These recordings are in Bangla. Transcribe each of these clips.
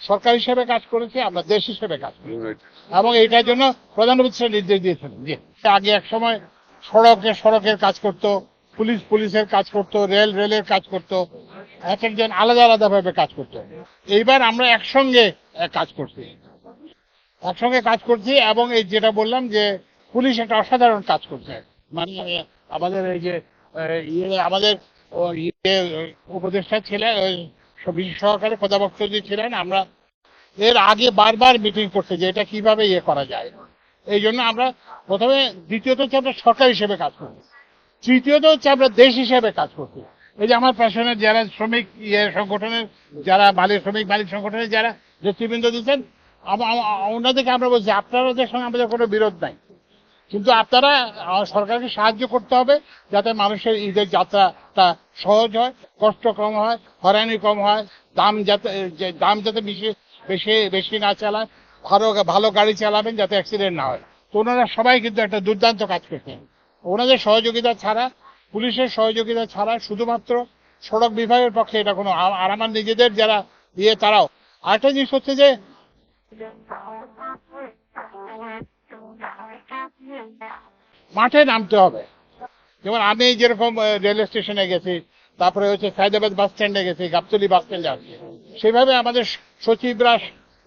সরকার হিসেবে কাজ করেছি, আমরা দেশ হিসেবে কাজ করেছি। এবং এইটার জন্য প্রধানমন্ত্রী নির্দেশ দিয়েছেন যে আগে এক সময় সড়কের কাজ করতো, পুলিশের কাজ করতো, রেলের কাজ করতো, এক একজন আলাদা আলাদা ভাবে কাজ করতো। এইবার আমরা একসঙ্গে কাজ করছি এবং এই যেটা বললাম যে পুলিশ একটা অসাধারণ কাজ করছে। মানে আমাদের এই যে আমাদের উপদেষ্টা ছিলেন, বিশেষ সহকারে প্রধাবক্তা ছিলেন, আমরা এর আগে বারবার মিটিং করছে যে এটা কিভাবে করা যায়। এই জন্য আমরা প্রথমে, দ্বিতীয়ত হচ্ছে আমরা সরকার হিসেবে কাজ করছি, তৃতীয়ত হচ্ছে আমরা দেশ হিসেবে কাজ করছি। এই যে আমার পেশনের যারা শ্রমিক সংগঠনের যারা শ্রমিক মালিক সংগঠনের যারা নেতৃবৃন্দ দিচ্ছেন, ওনাদেরকে আমরা বলছি আপনাদের সঙ্গে আমাদের কোনো বিরোধ নাই, কিন্তু আপনারা সরকারকে সাহায্য করতে হবে যাতে মানুষের ঈদের যাত্রাটা সহজ হয়, কষ্ট কম হয়, হয়রানি কম হয়, দাম যাতে বেশি না চালায়, ভালো গাড়ি চালাবেন যাতে অ্যাক্সিডেন্ট না হয়। তো ওনারা সবাই কিন্তু একটা দুর্দান্ত কাজ করছেন। ওনাদের সহযোগিতা ছাড়া, পুলিশের সহযোগিতা ছাড়া শুধুমাত্র সড়ক বিভাগের পক্ষে এটা কোনো, আর আমার নিজেদের যারা তারাও। আরেকটা জিনিস হচ্ছে যে মাঠে নামতে হবে। যেমন আমি যেরকম রেল স্টেশনে গেছি, তারপরে হচ্ছে সায়দাবাদ বাস স্ট্যান্ডে গেছি, গাবতলী বাস স্ট্যান্ডে আসছি, সেভাবে আমাদের সচিবরা,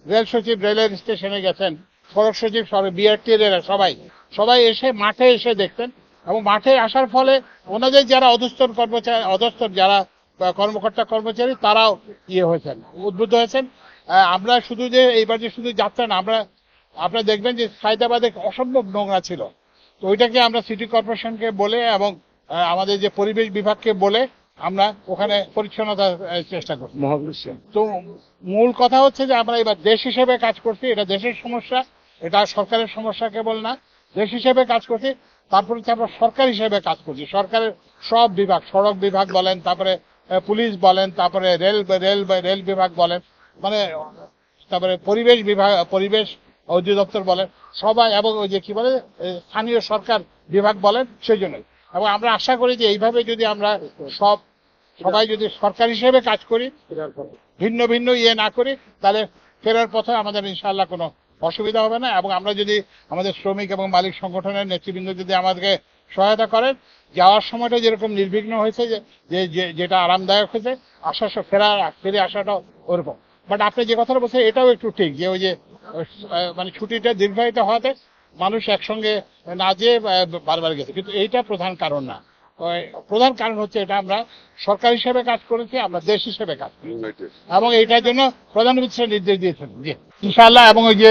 রেল সচিব রেলের স্টেশনে গেছেন, সড়ক সচিব বিআরটি সবাই এসে মাঠে এসে দেখতেন। এবং মাঠে আসার ফলে ওনাদের যারা অধস্তর যারা কর্মচারী তারাও হয়েছেন, উদ্বুদ্ধ হয়েছেন। আমরা শুধু যে এইবার যে শুধু যাত্রা না, আপনারা দেখবেন যে সায়দাবাদে অসম্ভব নোংরা ছিল। তো ওইটাকে আমরা সিটি কর্পোরেশনকে বলে এবং আমাদের যে পরিবেশ বিভাগকে বলে আমরা ওখানে পরিচ্ছন্নতার চেষ্টা করছি। তো মূল কথা হচ্ছে যে আমরা এবার দেশ হিসেবে কাজ করছি, এটা দেশের সমস্যা, এটা সরকারের সমস্যা কেবল না, দেশ হিসেবে কাজ করছি। তারপর হচ্ছে আমরা সরকার হিসেবে কাজ করছি, সরকারের সব বিভাগ, সড়ক বিভাগ বলেন, তারপরে পুলিশ বলেন, তারপরে রেল বিভাগ বলেন, মানে তারপরে পরিবেশ অধিদপ্তর বলেন, সবাই, এবং ওই যে কি বলে স্থানীয় সরকার বিভাগ বলেন, সেই জন্যই। এবং আমরা আশা করি যে এইভাবে যদি আমরা সবাই যদি সরকার হিসেবে কাজ করি, ভিন্ন ভিন্ন না করি, তাহলে ফেরার পথে আমাদের ইনশাআল্লাহ কোনো অসুবিধা হবে না। এবং আমরা যদি আমাদের শ্রমিক এবং মালিক সংগঠনের নেতৃবৃন্দ যদি আমাদেরকে সহায়তা করেন, যাওয়ার সময়টা যেরকম নির্বিঘ্ন হয়েছে, যেটা আরামদায়ক হয়েছে, ফিরে আসাটাও ওরকম। বাট আপনি যে কথাটা বলছেন এটাও একটু ঠিক, যে ওই যে মানে ছুটিটা দীর্ঘায়িত হওয়াতে মানুষ একসঙ্গে না যেয়ে বারবার গেছে, কিন্তু এইটা প্রধান কারণ না। প্রধান কারণ হচ্ছে এটা আমরা সরকার হিসেবে কাজ করেছি, আমরা দেশ হিসেবে কাজ করেছি, এবং এইটার জন্য প্রধানমন্ত্রী নির্দেশ দিয়েছেন যে ইনশাআল্লাহ। এবং ওই যে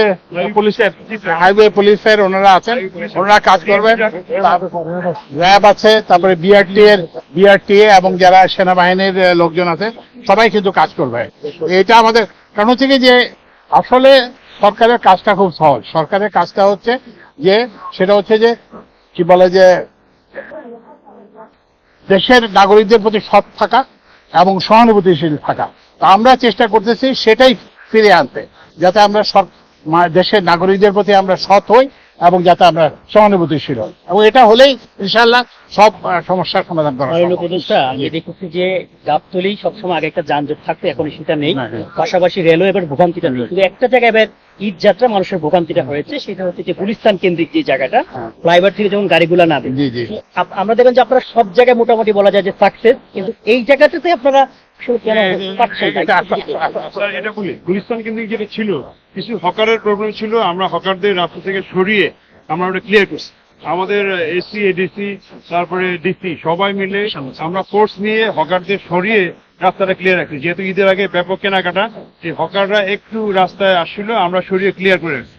হাইওয়ে পুলিশের ওনারা আছেন, ওনারা কাজ করবেন, র্যাব আছে, তারপরে বিআরটিএ এবং যারা সেনাবাহিনীর লোকজন আছে, সবাই কিন্তু কাজ করবে। এটা আমাদের কারণ হচ্ছে কি যে আসলে সরকারের কাজটা খুব সহজ। সরকারের কাজটা হচ্ছে যে সেটা হচ্ছে যে কি বলে যে দেশের নাগরিকদের প্রতি সৎ থাকা এবং সহানুভূতিশীল থাকা। তা আমরা চেষ্টা করতেছি সেটাই ফিরে আনতে, যাতে আমরা দেশের নাগরিকদের প্রতি আমরা সৎ হই এবং যাতে আমরা সহানুভূতিশীল হই, এবং এটা হলেই ইনশাআল্লাহ সব সমস্যার সমাধান করা সম্ভব। আমি দেখেছি যে গাবতলী সবসময় আগে একটা যানজট থাকতো, এখন সেটা নেই, পাশাপাশি রেলওয়ে এবার ভোগান্তিটা নেই। কিন্তু একটা জায়গায় এবার ঈদ যাত্রা মানুষের ভোগান্তিটা হয়েছে, সেটা হচ্ছে যে গুলিস্তান কেন্দ্রিক যে জায়গাটা, ফ্লাইওভার থেকে যেমন গাড়িগুলো নামে, আমরা দেখেন যে আপনারা সব জায়গায় মোটামুটি বলা যায় যে সাকসেস, কিন্তু এই জায়গাটাতে আপনারা এটা বলি, গুলিস্তান কেন্দ্রিক যেটা ছিল, কিছু হকারের প্রবলেম ছিল, আমরা হকারদের রাস্তা থেকে সরিয়ে আমরা ওটা ক্লিয়ার করছি। আমাদের এসি, এডিসি, তারপরে ডিসি সবাই মিলে আমরা ফোর্স নিয়ে হকারদের সরিয়ে রাস্তাটা ক্লিয়ার রাখছি। যেহেতু ঈদের আগে ব্যাপক কেনাকাটা, যে হকাররা একটু রাস্তায় আসছিল, আমরা সরিয়ে ক্লিয়ার করে রাখছি।